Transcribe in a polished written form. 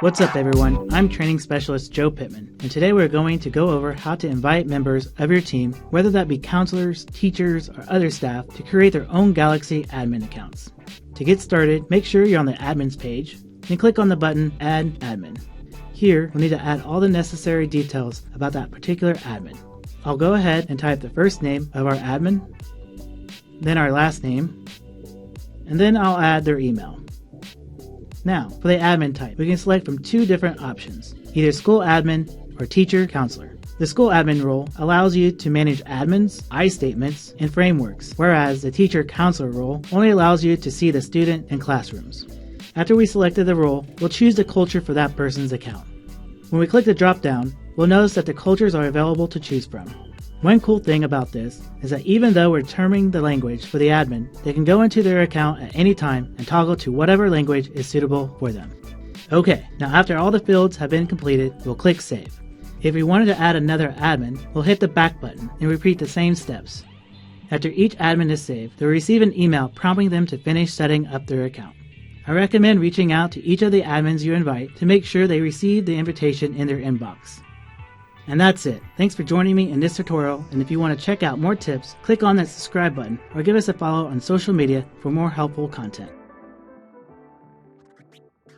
What's up everyone, I'm Training Specialist Joe Pittman, and today we're going to go over how to invite members of your team, whether that be counselors, teachers, or other staff, to create their own Galaxy admin accounts. To get started, make sure you're on the admins page, and click on the button Add Admin. Here, we'll need to add all the necessary details about that particular admin. I'll go ahead and type the first name of our admin, then our last name, and then I'll add their email. Now, for the admin type, we can select from two different options, either school admin or teacher counselor. The school admin role allows you to manage admins, I-statements, and frameworks, whereas the teacher counselor role only allows you to see the student and classrooms. After we selected the role, we'll choose the culture for that person's account. When we click the drop-down, we'll notice that the cultures are available to choose from. One cool thing about this is that even though we're determining the language for the admin, they can go into their account at any time and toggle to whatever language is suitable for them. Okay, now after all the fields have been completed, we'll click Save. If we wanted to add another admin, we'll hit the back button and repeat the same steps. After each admin is saved, they'll receive an email prompting them to finish setting up their account. I recommend reaching out to each of the admins you invite to make sure they receive the invitation in their inbox. And that's it. Thanks for joining me in this tutorial, and if you want to check out more tips, click on that subscribe button or give us a follow on social media for more helpful content.